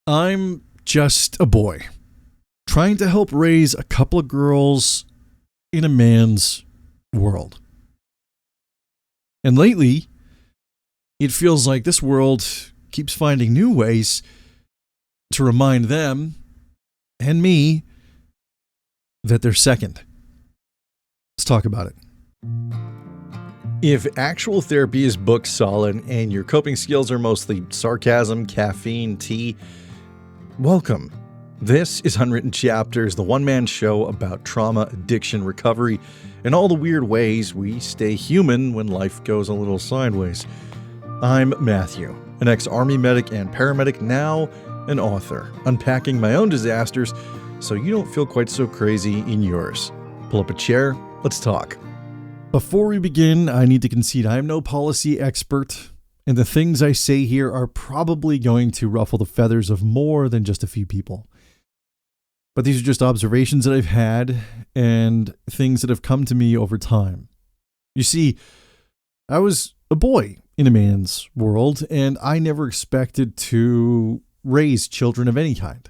I'm just a boy trying to help raise a couple of girls in a man's world. And lately, it feels like this world keeps finding new ways to remind them and me that they're second. Let's talk about it. If actual therapy is book solid and your coping skills are mostly sarcasm, caffeine, tea, welcome. This is Unwritten Chapters, the one-man show about trauma, addiction, recovery, and all the weird ways we stay human when life goes a little sideways. I'm Matthew, an ex-Army medic and paramedic, now an author, unpacking my own disasters so you don't feel quite so crazy in yours. Pull up a chair, let's talk. Before we begin, I need to concede I am no policy expert, and the things I say here are probably going to ruffle the feathers of more than just a few people. But these are just observations that I've had and things that have come to me over time. You see, I was a boy in a man's world, and I never expected to raise children of any kind.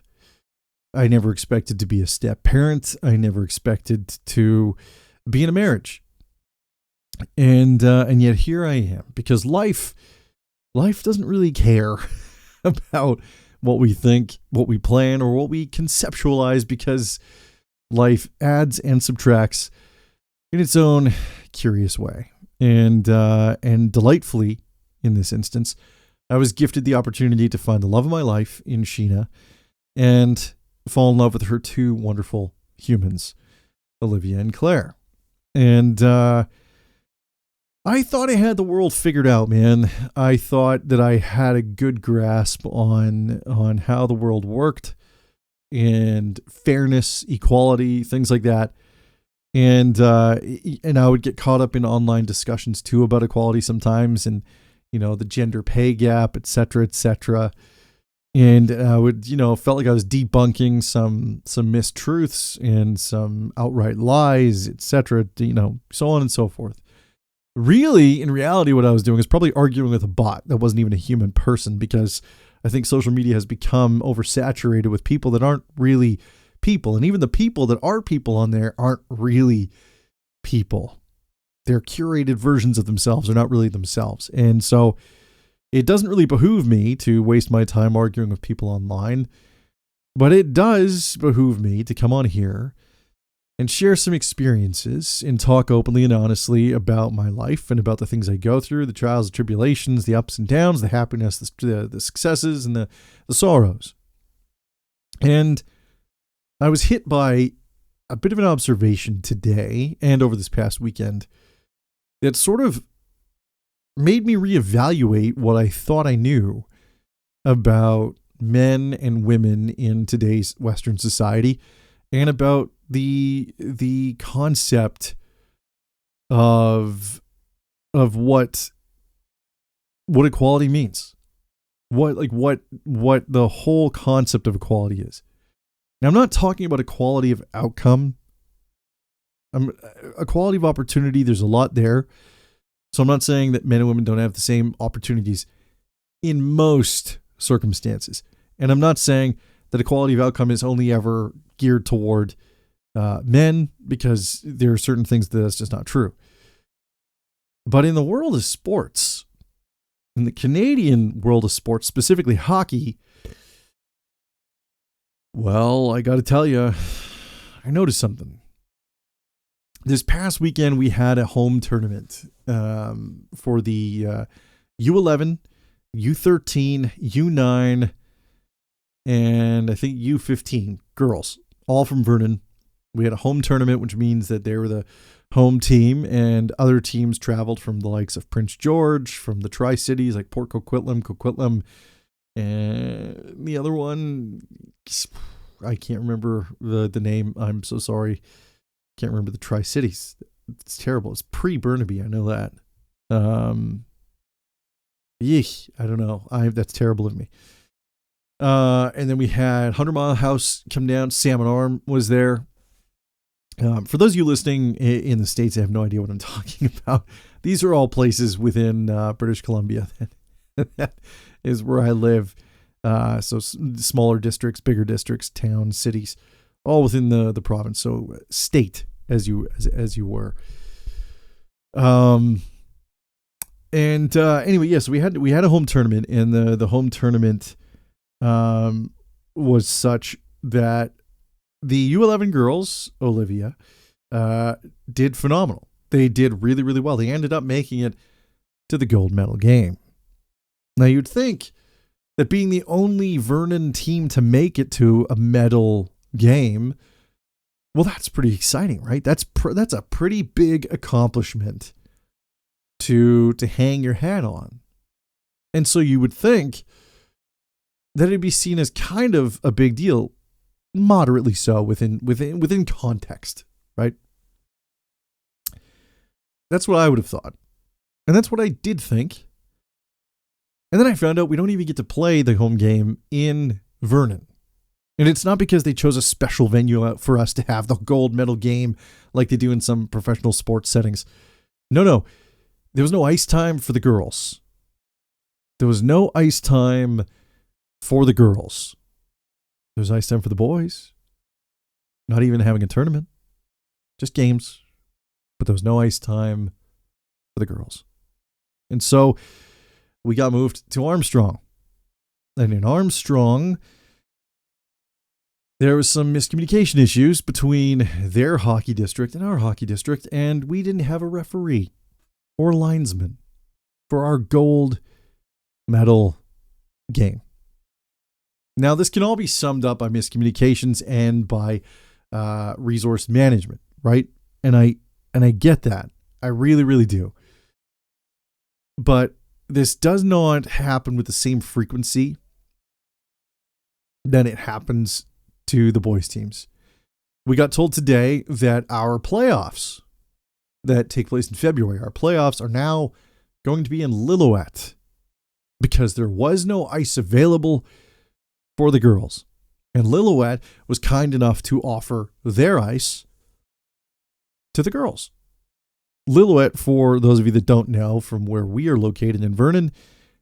I never expected to be a step parent. I never expected to be in a marriage. And yet here I am, because life doesn't really care about what we think, what we plan, or what we conceptualize, because life adds and subtracts in its own curious way. And delightfully, in this instance, I was gifted the opportunity to find the love of my life in Sheena and fall in love with her two wonderful humans, Olivia and Claire. And I thought I had the world figured out, man. I thought that I had a good grasp on how the world worked and fairness, equality, things like that. And I would get caught up in online discussions too about equality sometimes, and the gender pay gap, et cetera, et cetera. And I would, felt like I was debunking some mistruths and some outright lies, et cetera, so on and so forth. Really, in reality, what I was doing is probably arguing with a bot that wasn't even a human person, because I think social media has become oversaturated with people that aren't really people. And even the people that are people on there aren't really people. They're curated versions of themselves. They're not really themselves. And so it doesn't really behoove me to waste my time arguing with people online, but it does behoove me to come on here and share some experiences and talk openly and honestly about my life and about the things I go through, the trials, the tribulations, the ups and downs, the happiness, the successes, and the sorrows. And I was hit by a bit of an observation today and over this past weekend that sort of made me reevaluate what I thought I knew about men and women in today's Western society, and about the concept of what equality means, what the whole concept of equality is. Now, I'm not talking about equality of outcome. Equality of opportunity, there's a lot there. So I'm not saying that men and women don't have the same opportunities in most circumstances. And I'm not saying that equality of outcome is only ever geared toward men, because there are certain things that's just not true. But in the world of sports, in the Canadian world of sports, specifically hockey, well, I got to tell you, I noticed something. This past weekend, we had a home tournament for the U11, U13, U9, and I think U15 girls, all from Vernon. We had a home tournament, which means that they were the home team, and other teams traveled from the likes of Prince George, from the Tri-Cities like Port Coquitlam, and the other one, I can't remember the name. I'm so sorry. Can't remember the Tri-Cities. It's terrible. It's pre-Burnaby. I know that. I don't know. That's terrible of me. And then we had 100 Mile House come down. Salmon Arm was there. For those of you listening in the States, I have no idea what I'm talking about. These are all places within British Columbia. That is where I live. Smaller districts, bigger districts, towns, cities, all within the province. So state as you were. Anyway, yes, we had a home tournament, and the home tournament was such that the U11 girls, Olivia, did phenomenal. They did really, really well. They ended up making it to the gold medal game. Now, you'd think that being the only Vernon team to make it to a medal game, well, that's pretty exciting, right? That's a pretty big accomplishment to hang your hat on. And so you would think that it'd be seen as kind of a big deal, moderately so within context, right? That's what I would have thought. And that's what I did think. And then I found out we don't even get to play the home game in Vernon. And it's not because they chose a special venue for us to have the gold medal game like they do in some professional sports settings. No. There was no ice time for the girls. There was no ice time for the girls. There was ice time for the boys. Not even having a tournament. Just games. But there was no ice time for the girls. And so we got moved to Armstrong. And in Armstrong, there was some miscommunication issues between their hockey district and our hockey district, and we didn't have a referee or linesman for our gold medal game. Now, this can all be summed up by miscommunications and by resource management, right? And I get that. I really, really do. But this does not happen with the same frequency that it happens to the boys' teams. We got told today that our playoffs that take place in February, our playoffs are now going to be in Lillooet because there was no ice available for the girls. And Lillooet was kind enough to offer their ice to the girls. Lillooet, for those of you that don't know, from where we are located in Vernon,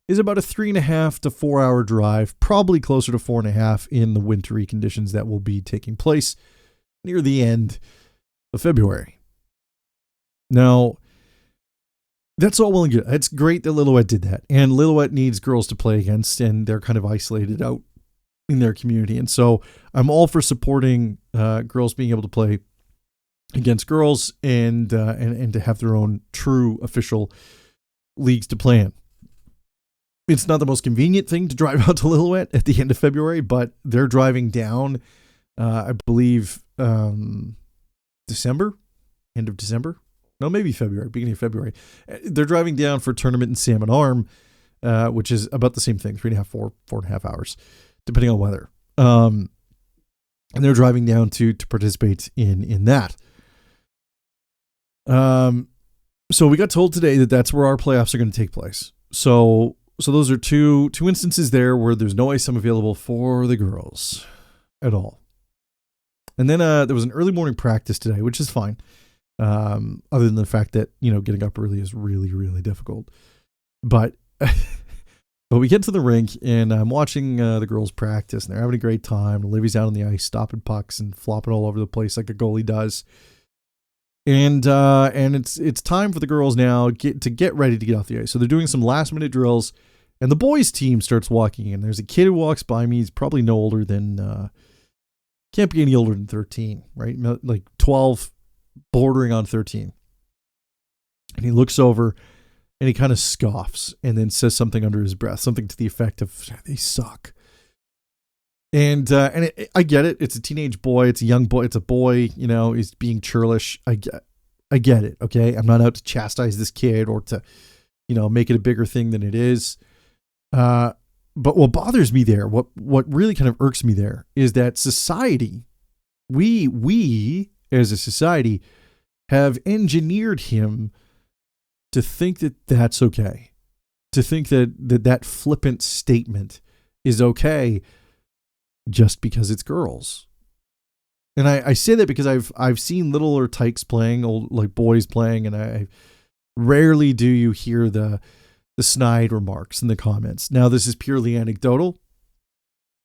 is about a 3.5 to 4 hour drive, probably closer to 4.5 in the wintry conditions that will be taking place near the end of February. Now, that's all well and good. It's great that Lillooet did that. And Lillooet needs girls to play against, and they're kind of isolated out in their community. And so I'm all for supporting girls being able to play against girls and to have their own true official leagues to play in. It's not the most convenient thing to drive out to Lillooet at the end of February, but they're driving down, I believe, December, end of December. No, maybe February, beginning of February. They're driving down for a tournament in Salmon Arm, which is about the same thing, 3.5, 4.5 hours, depending on weather. And they're driving down to participate in that. So we got told today that that's where our playoffs are going to take place. So those are two instances there where there's no ice time available for the girls at all. And then there was an early morning practice today, which is fine. Other than the fact that, getting up early is really, really difficult. But we get to the rink and I'm watching the girls practice and they're having a great time. Olivia's out on the ice, stopping pucks and flopping all over the place like a goalie does. And it's time for the girls now to get ready to get off the ice. So they're doing some last minute drills and the boys team starts walking in. There's a kid who walks by me. He's probably no older than, can't be any older than 13, right? Like 12, bordering on 13. And he looks over and he kind of scoffs and then says something under his breath, something to the effect of, they suck. And I get it. It's a teenage boy. It's a young boy. It's a boy, he's being churlish. I get it. Okay. I'm not out to chastise this kid or to, make it a bigger thing than it is. But what bothers me there, what really kind of irks me there is that society, we as a society have engineered him to think that that's okay, to think that flippant statement is okay just because it's girls. And I say that because I've seen littler tykes playing, old like boys playing, and I rarely do you hear the snide remarks in the comments. Now, this is purely anecdotal.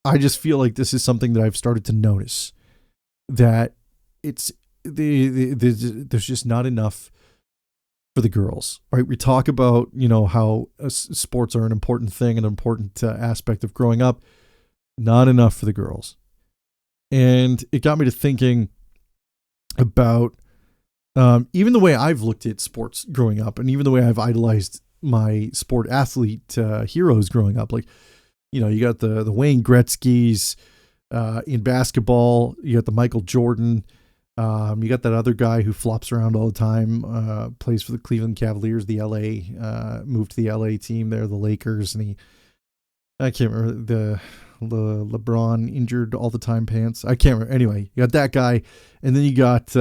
I just feel like this is something that I've started to notice, that it's there's just not enough for the girls, right? We talk about, how sports are an important thing, an important aspect of growing up. Not enough for the girls. And it got me to thinking about even the way I've looked at sports growing up, and even the way I've idolized my sport athlete heroes growing up. Like, you got the Wayne Gretzky's in basketball. You got the Michael Jordan. You got that other guy who flops around all the time, plays for the Cleveland Cavaliers, moved to the LA team there, the Lakers, and I can't remember the LeBron injured all the time pants. I can't remember. Anyway, you got that guy, and then you got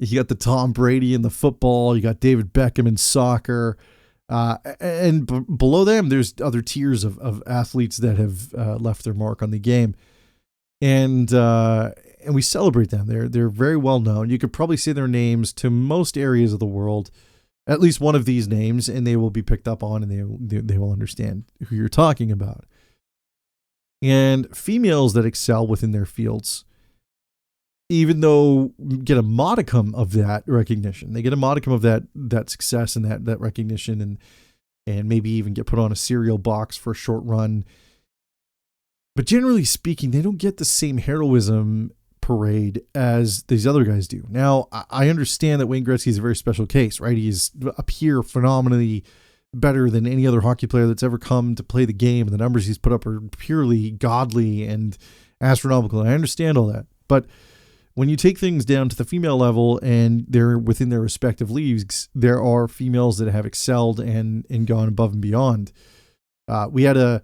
you got the Tom Brady in the football. You got David Beckham in soccer. And below them, there's other tiers of athletes that have left their mark on the game. And we celebrate them. They're very well known. You could probably say their names to most areas of the world, at least one of these names, and they will be picked up on, and they will understand who you're talking about. And females that excel within their fields, even though get a modicum of that recognition, they get a modicum of that success and that recognition, and maybe even get put on a cereal box for a short run. But generally speaking, they don't get the same heroism parade as these other guys do. Now, I understand that Wayne Gretzky is a very special case, right? He's up here phenomenally better than any other hockey player that's ever come to play the game. And the numbers he's put up are purely godly and astronomical. I understand all that. But when you take things down to the female level and they're within their respective leagues, there are females that have excelled and gone above and beyond. We had a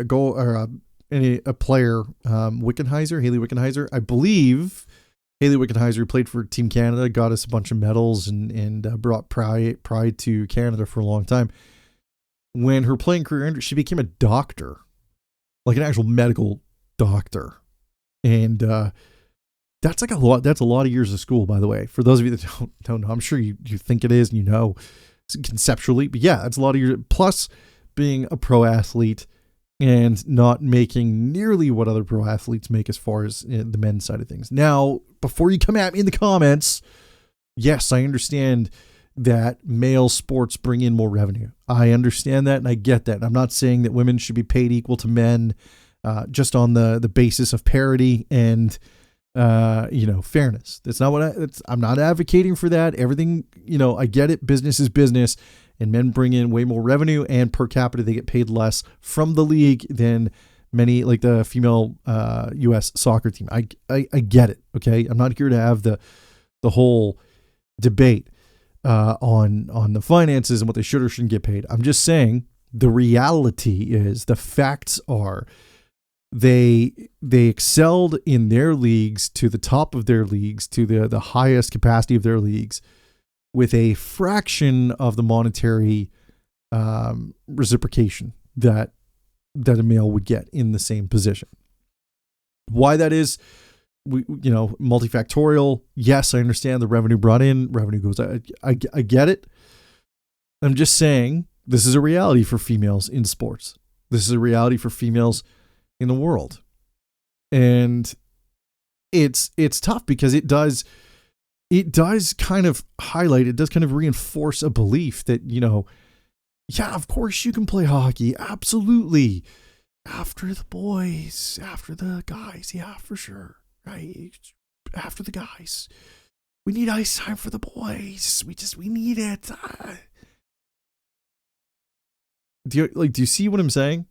goal or a player, Wickenheiser, Haley Wickenheiser. I believe Haley Wickenheiser played for Team Canada, got us a bunch of medals, and brought pride to Canada for a long time. When her playing career ended, she became a doctor, like an actual medical doctor. And that's like a lot. That's a lot of years of school, by the way. For those of you that don't know, I'm sure you think it is, and conceptually. But yeah, that's a lot of years. Plus, being a pro athlete and not making nearly what other pro athletes make as far as the men's side of things. Now, before you come at me in the comments, yes, I understand that male sports bring in more revenue. I understand that, and I get that. I'm not saying that women should be paid equal to men, just on the basis of parity and fairness. That's not what I'm not advocating for that. Everything, I get it. Business is business. And men bring in way more revenue, and per capita, they get paid less from the league than many, like the female U.S. soccer team. I get it. Okay. I'm not here to have the whole debate on the finances and what they should or shouldn't get paid. I'm just saying the reality is, the facts are, they excelled in their leagues, to the top of their leagues, to the highest capacity of their leagues, with a fraction of the monetary reciprocation that a male would get in the same position. Why that is, multifactorial. Yes, I understand the revenue brought in, revenue goes out. I get it. I'm just saying this is a reality for females in sports. This is a reality for females in the world. And it's tough because it does kind of highlight, it does kind of reinforce a belief that, yeah, of course you can play hockey. Absolutely. After the boys, after the guys. Yeah, for sure. Right. After the guys. We need ice time for the boys. We need it. Do you see what I'm saying?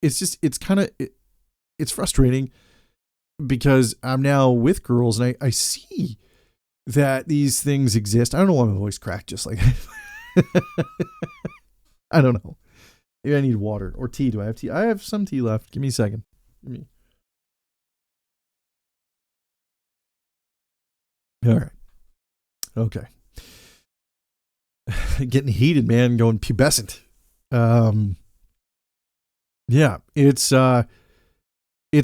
It's frustrating, because I'm now with girls and I see that these things exist. I don't know why my voice cracked just like that. I don't know. Maybe I need water or tea. Do I have tea? I have some tea left. Give me a second. All right. Okay. Getting heated, man. Going pubescent. Yeah, it's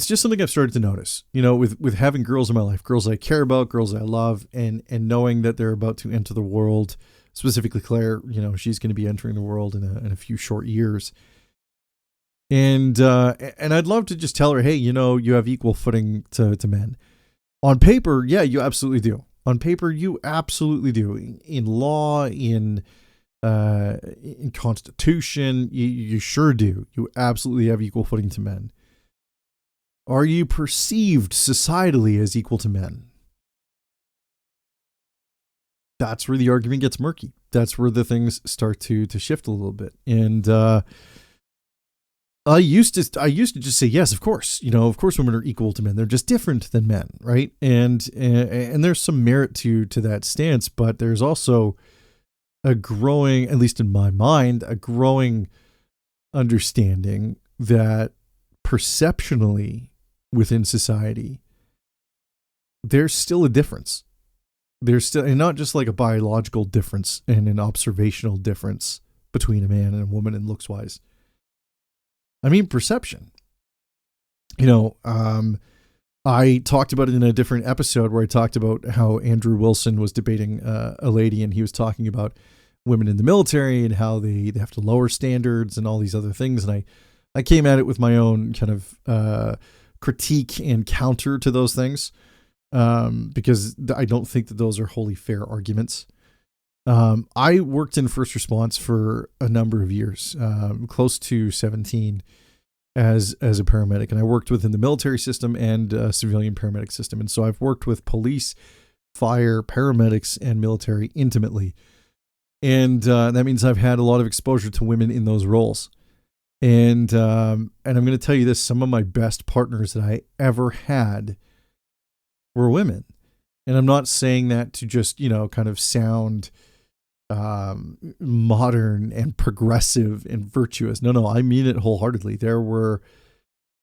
just something I've started to notice, with having girls in my life, girls I care about, girls I love, and knowing that they're about to enter the world specifically Claire, she's going to be entering the world in a few short years. And I'd love to just tell her, hey, you have equal footing to men. On paper, yeah, you absolutely do. On paper, you absolutely do. In law, in Constitution, you sure do. You absolutely have equal footing to men. Are you perceived societally as equal to men? That's where the argument gets murky. That's where the things start to shift a little bit. And I used to just say, yes, of course. Of course women are equal to men. They're just different than men, right? And there's some merit to that stance, but there's also a growing, at least in my mind, a growing understanding that perceptionally within society, there's still a difference. There's still, and not just like a biological difference and an observational difference between a man and a woman in looks wise. I mean, perception. I talked about it in a different episode where I talked about how Andrew Wilson was debating a lady, and he was talking about women in the military and how they have to lower standards and all these other things. And I came at it with my own kind of critique and counter to those things, because I don't think that those are wholly fair arguments. I worked in first response for a number of years, close to 17 as a paramedic. And I worked within the military system and civilian paramedic system. And so I've worked with police, fire, paramedics, and military intimately. And that means I've had a lot of exposure to women in those roles. And I'm going to tell you this, some of my best partners that I ever had were women. And I'm not saying that to just, kind of sound modern and progressive and virtuous. No, I mean it wholeheartedly. There were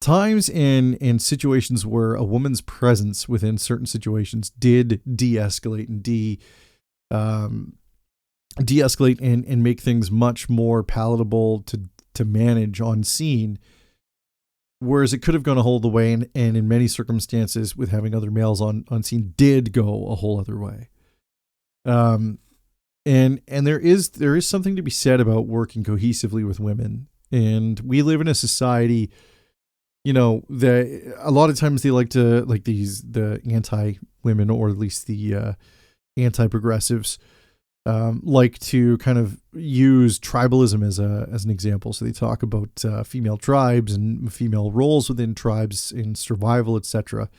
times and situations where a woman's presence within certain situations did de-escalate and de-escalate and make things much more palatable to manage on scene, whereas it could have gone a whole other way, and in many circumstances with having other males on scene did go a whole other way. And there is something to be said about working cohesively with women. And we live in a society, that a lot of times they like to, like the anti-women, or at least the anti-progressives, like to kind of use tribalism as an example. So they talk about female tribes and female roles within tribes in survival, etc.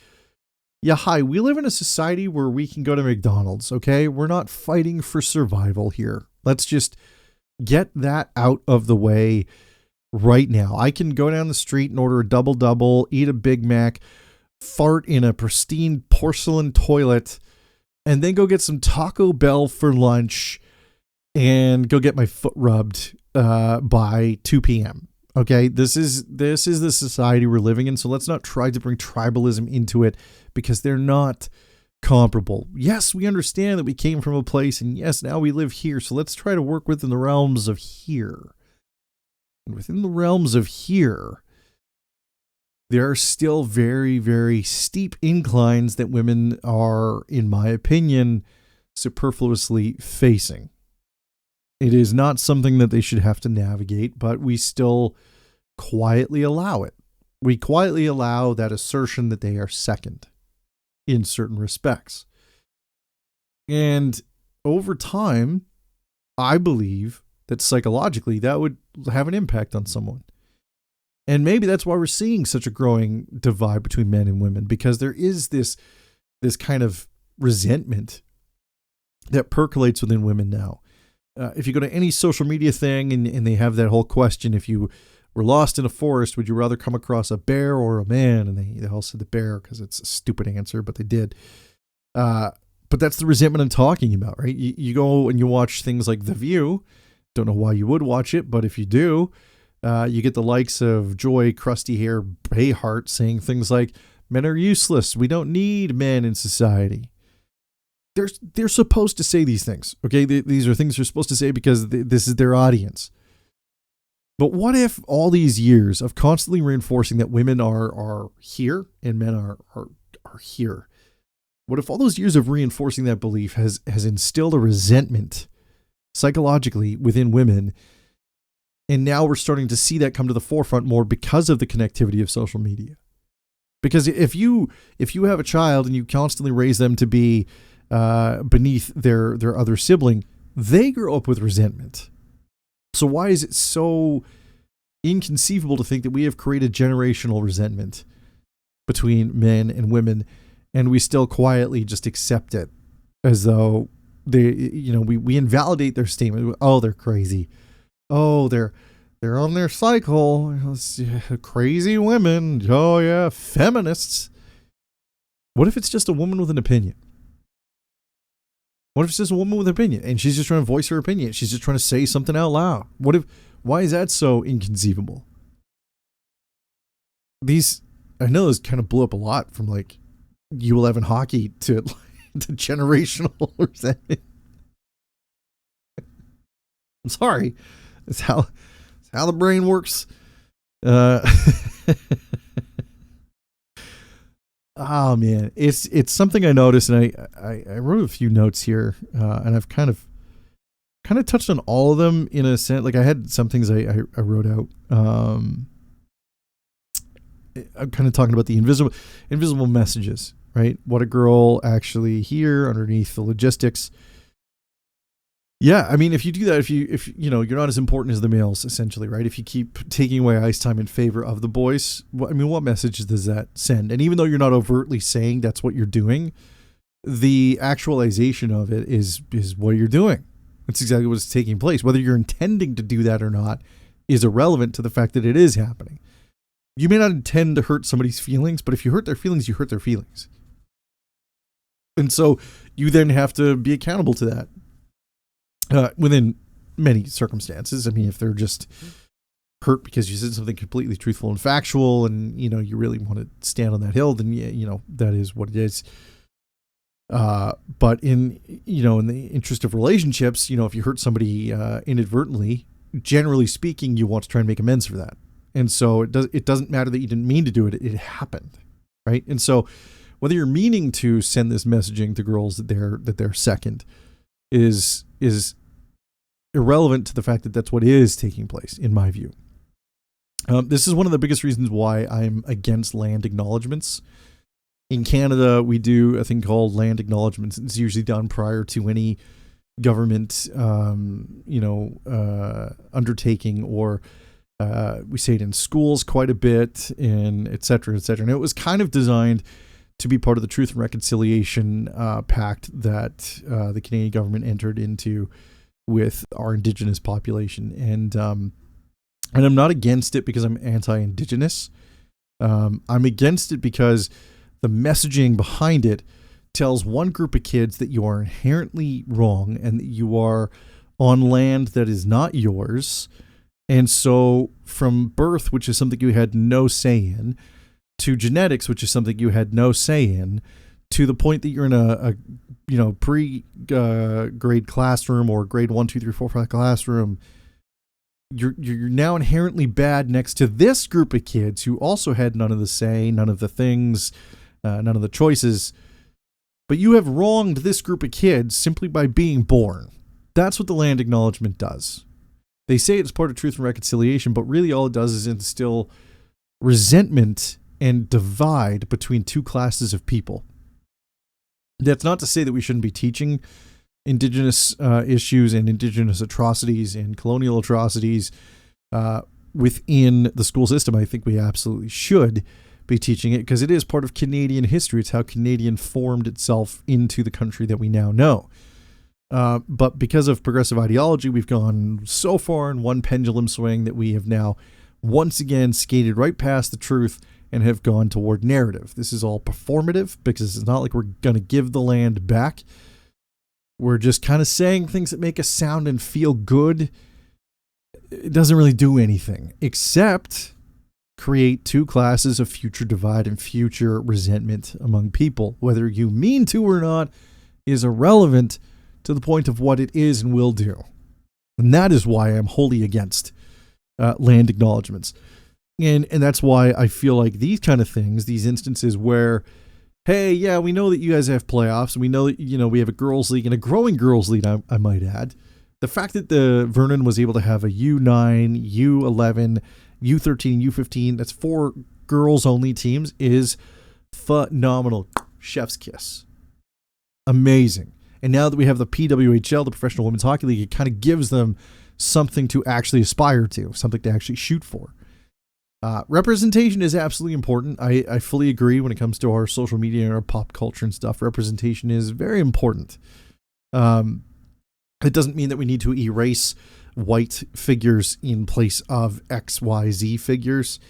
Yeah, hi, we live in a society where we can go to McDonald's, okay? We're not fighting for survival here. Let's just get that out of the way right now. I can go down the street and order a double-double, eat a Big Mac, fart in a pristine porcelain toilet, and then go get some Taco Bell for lunch and go get my foot rubbed by 2 p.m. Okay, this is the society we're living in, so let's not try to bring tribalism into it, because they're not comparable. Yes, we understand that we came from a place, and yes, now we live here, so let's try to work within the realms of here. And within the realms of here, there are still very, very steep inclines that women are, in my opinion, superfluously facing. It is not something that they should have to navigate, but we still quietly allow it. We quietly allow that assertion that they are second in certain respects. And over time, I believe that psychologically that would have an impact on someone. And maybe that's why we're seeing such a growing divide between men and women, because there is this kind of resentment that percolates within women now. If you go to any social media thing and they have that whole question, if you were lost in a forest, would you rather come across a bear or a man? And they all said the bear because it's a stupid answer, but they did. But that's the resentment I'm talking about, right? You go and you watch things like The View. Don't know why you would watch it, but if you do, you get the likes of Joy Crusty Hair Behart saying things like, men are useless. We don't need men in society. They're supposed to say these things, okay? These are things they're supposed to say because this is their audience. But what if all these years of constantly reinforcing that women are here and men are here? What if all those years of reinforcing that belief has instilled a resentment psychologically within women. And now we're starting to see that come to the forefront more because of the connectivity of social media. Because if you have a child and you constantly raise them to be beneath their other sibling, they grow up with resentment. So why is it so inconceivable to think that we have created generational resentment between men and women, and we still quietly just accept it as though we invalidate their statement. Oh, they're crazy. Oh, they're on their cycle. Crazy women. Oh yeah, feminists. What if it's just a woman with an opinion? What if it's just a woman with an opinion and she's just trying to voice her opinion? She's just trying to say something out loud. Why is that so inconceivable? I know this kind of blew up a lot from like U11 hockey to generational resentment. I'm sorry. It's how the brain works. Oh man, it's something I noticed, and I wrote a few notes here, and I've kind of touched on all of them in a sense. Like I had some things I wrote out. I'm kind of talking about the invisible messages, right? What a girl actually hear underneath the logistics. Yeah, I mean, if you do that, if you're not as important as the males, essentially, right? If you keep taking away ice time in favor of the boys, what message does that send? And even though you're not overtly saying that's what you're doing, the actualization of it is what you're doing. That's exactly what's taking place. Whether you're intending to do that or not is irrelevant to the fact that it is happening. You may not intend to hurt somebody's feelings, but if you hurt their feelings, you hurt their feelings. And so you then have to be accountable to that. Within many circumstances. I mean, if they're just hurt because you said something completely truthful and factual and, you really want to stand on that hill, then, that is what it is. But in the interest of relationships, if you hurt somebody inadvertently, generally speaking, you want to try and make amends for that. And so it doesn't matter that you didn't mean to do it. It happened. Right. And so whether you're meaning to send this messaging to girls that they're second is irrelevant to the fact that that's what is taking place, in my view. This is one of the biggest reasons why I'm against land acknowledgements. In Canada, we do a thing called land acknowledgements. It's usually done prior to any government, undertaking, or we say it in schools quite a bit, and et cetera, et cetera. And it was kind of designed to be part of the Truth and Reconciliation Pact that the Canadian government entered into with our Indigenous population. And I'm not against it because I'm anti-Indigenous. I'm against it because the messaging behind it tells one group of kids that you are inherently wrong and that you are on land that is not yours. And so from birth, which is something you had no say in, to genetics, which is something you had no say in, to the point that you're in a pre-grade classroom or grade 1, 2, 3, 4, 5 classroom, you're now inherently bad next to this group of kids who also had none of the say, none of the things, none of the choices. But you have wronged this group of kids simply by being born. That's what the land acknowledgement does. They say it's part of Truth and Reconciliation, but really all it does is instill resentment and divide between two classes of people. That's not to say that we shouldn't be teaching Indigenous issues and Indigenous atrocities and colonial atrocities within the school system. I think we absolutely should be teaching it because it is part of Canadian history. It's how Canadian formed itself into the country that we now know. But because of progressive ideology, we've gone so far in one pendulum swing that we have now once again skated right past the truth and have gone toward narrative. This is all performative because it's not like we're going to give the land back. We're just kind of saying things that make us sound and feel good. It doesn't really do anything except create two classes of future divide and future resentment among people. Whether you mean to or not is irrelevant to the point of what it is and will do. And that is why I'm wholly against land acknowledgements. And that's why I feel like these kind of things, these instances where, hey, yeah, we know that you guys have playoffs, and we know that, we have a girls' league and a growing girls' league, I might add. The fact that the Vernon was able to have a U9, U11, U13, U15, that's 4 girls only teams, is phenomenal. Chef's kiss. Amazing. And now that we have the PWHL, the Professional Women's Hockey League, it kind of gives them something to actually aspire to, something to actually shoot for. Representation is absolutely important. I fully agree when it comes to our social media and our pop culture and stuff. Representation is very important. It doesn't mean that we need to erase white figures in place of XYZ figures,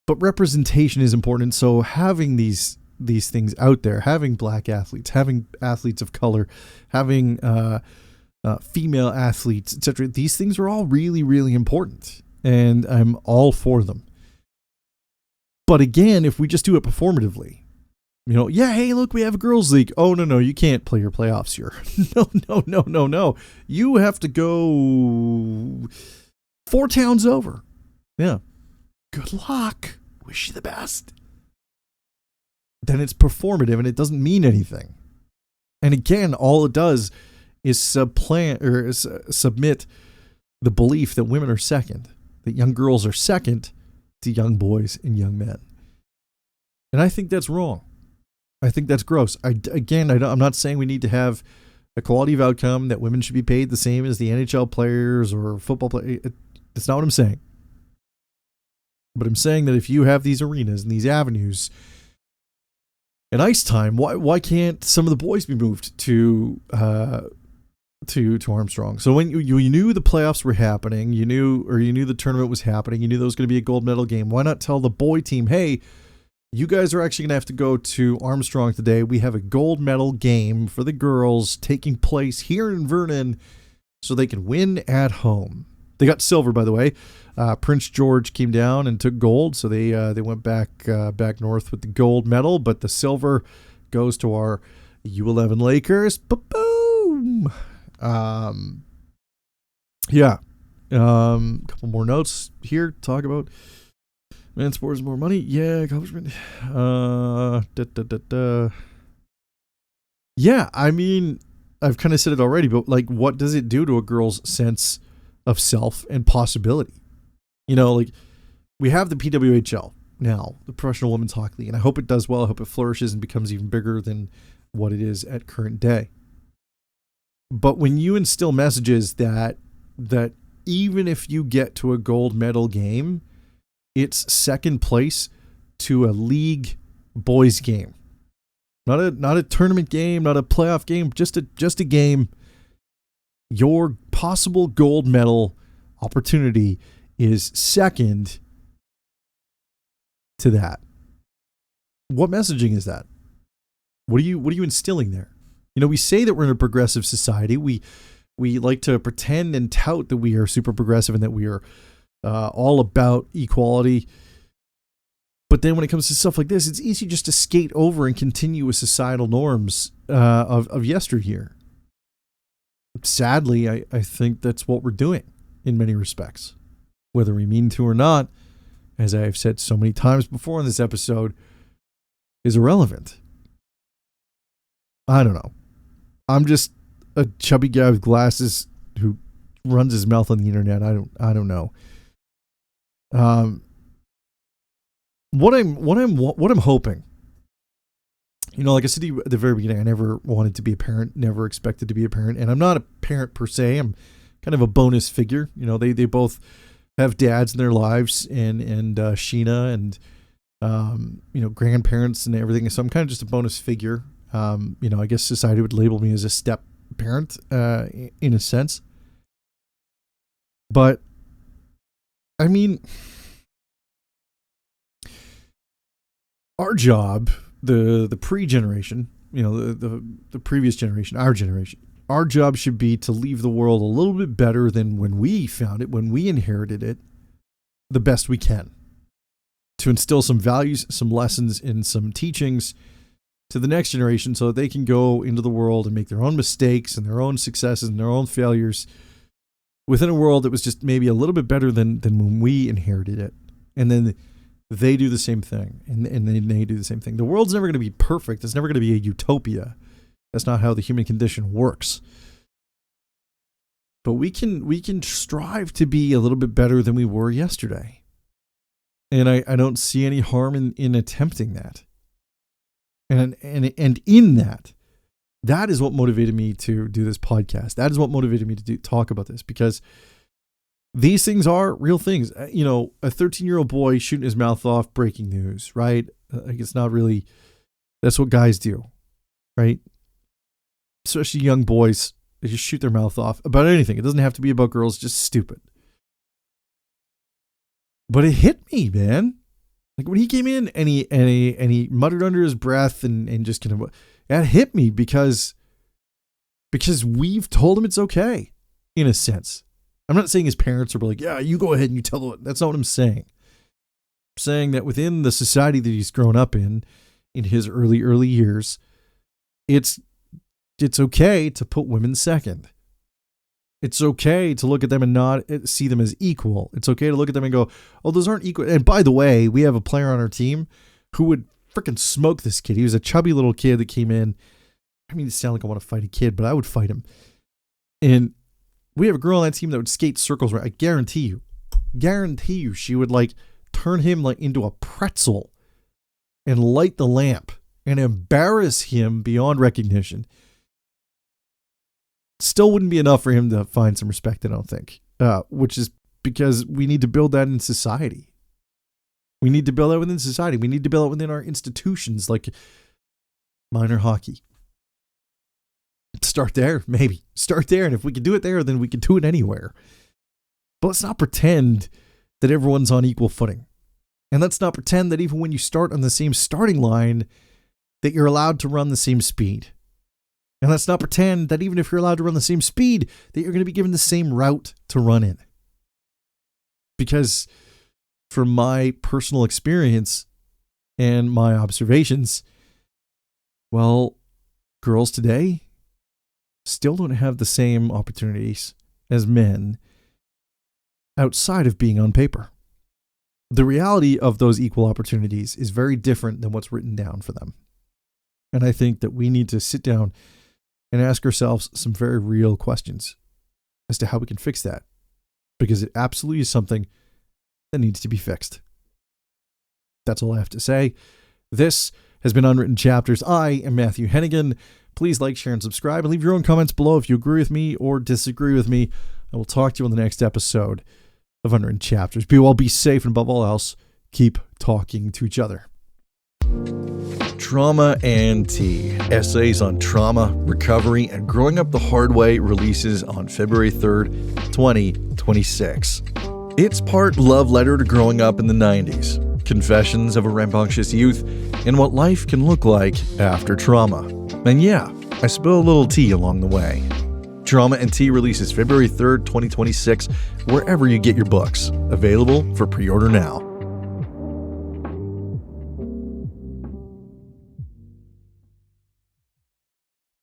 but representation is important. So having these things out there, having black athletes, having athletes of color, having female athletes, etc., these things are all really, really important, and I'm all for them. But again, if we just do it performatively, yeah, hey, look, we have a girls' league. Oh, no, you can't play your playoffs here. No. You have to go 4 towns over. Yeah. Good luck. Wish you the best. Then it's performative and it doesn't mean anything. And again, all it does is submit the belief that women are second, that young girls are second to young boys and young men. And I think that's wrong. I think that's gross. I'm not saying we need to have a quality of outcome, that women should be paid the same as the NHL players or football players. That's not what I'm saying. But I'm saying that if you have these arenas and these avenues in ice time, why can't some of the boys be moved to Armstrong? So when you knew the playoffs were happening, you knew the tournament was happening, you knew there was going to be a gold medal game, why not tell the boy team, hey, you guys are actually going to have to go to Armstrong today. We have a gold medal game for the girls taking place here in Vernon so they can win at home. They got silver, by the way. Prince George came down and took gold, so they went back north with the gold medal, but the silver goes to our U11 Lakers. Boom! Yeah. Couple more notes here to talk about. Man, sports more money. Yeah, accomplishment. Yeah, I mean, I've kind of said it already, but like, what does it do to a girl's sense of self and possibility? We have the PWHL now, the Professional Women's Hockey League, and I hope it does well. I hope it flourishes and becomes even bigger than what it is at current day. But when you instill messages that even if you get to a gold medal game, it's second place to a league boys game. Not a tournament game, not a playoff game, just a game. Your possible gold medal opportunity is second to that. What messaging is that? What are you instilling there? We say that we're in a progressive society. We like to pretend and tout that we are super progressive and that we are all about equality. But then when it comes to stuff like this, it's easy just to skate over and continue with societal norms of yesteryear. Sadly, I think that's what we're doing in many respects. Whether we mean to or not, as I've said so many times before in this episode, is irrelevant. I don't know. I'm just a chubby guy with glasses who runs his mouth on the internet. I don't know. What I'm hoping, like I said at the very beginning, I never wanted to be a parent, never expected to be a parent, and I'm not a parent per se. I'm kind of a bonus figure. They both have dads in their lives, and Sheena and grandparents and everything. So I'm kind of just a bonus figure. I guess society would label me as a step parent, in a sense. But I mean, our job, the pre-generation, the previous generation, our job should be to leave the world a little bit better than when we found it, when we inherited it, the best we can. To instill some values, some lessons, and some teachings to the next generation so that they can go into the world and make their own mistakes and their own successes and their own failures within a world that was just maybe a little bit better than when we inherited it. And then they do the same thing. And then they do the same thing. The world's never going to be perfect. It's never going to be a utopia. That's not how the human condition works. But we can strive to be a little bit better than we were yesterday. And I don't see any harm in attempting that. And in that is what motivated me to do this podcast. That is what motivated me to talk about this, because these things are real things. A 13-year-old boy shooting his mouth off, breaking news, right? It's not really, that's what guys do, right? Especially young boys, they just shoot their mouth off about anything. It doesn't have to be about girls, just stupid. But it hit me, man. Like when he came in and he muttered under his breath and just kind of, that hit me because we've told him it's okay, in a sense. I'm not saying his parents are like, yeah, you go ahead and you tell them. That's not what I'm saying. I'm saying that within the society that he's grown up in his early years, it's okay to put women second. It's okay to look at them and not see them as equal. It's okay to look at them and go, oh, those aren't equal. And by the way, we have a player on our team who would freaking smoke this kid. He was a chubby little kid that came in. I mean, it sounds like I want to fight a kid, but I would fight him. And we have a girl on that team that would skate circles around. I guarantee you, she would like turn him like into a pretzel and light the lamp and embarrass him beyond recognition. Still wouldn't be enough for him to find some respect, I don't think, which is because we need to build that in society. We need to build that within society. We need to build it within our institutions like minor hockey. Start there, maybe. Start there, and if we can do it there, then we can do it anywhere. But let's not pretend that everyone's on equal footing. And let's not pretend that even when you start on the same starting line, that you're allowed to run the same speed. And let's not pretend that even if you're allowed to run the same speed, that you're going to be given the same route to run in. Because from my personal experience and my observations, well, girls today still don't have the same opportunities as men outside of being on paper. The reality of those equal opportunities is very different than what's written down for them. And I think that we need to sit down and ask ourselves some very real questions as to how we can fix that, because it absolutely is something that needs to be fixed. That's all I have to say. This has been Unwritten Chapters. I am Matthew Hennigan. Please like, share, and subscribe, and leave your own comments below if you agree with me or disagree with me. I will talk to you on the next episode of Unwritten Chapters. Be well, be safe, and above all else, keep talking to each other. Trauma and Tea, Essays on Trauma, Recovery, and Growing Up the Hard Way releases on February 3rd, 2026. It's part love letter to growing up in the 90s, confessions of a rambunctious youth, and what life can look like after trauma. And yeah, I spill a little tea along the way. Trauma and Tea releases February 3rd, 2026, wherever you get your books. Available for pre-order now.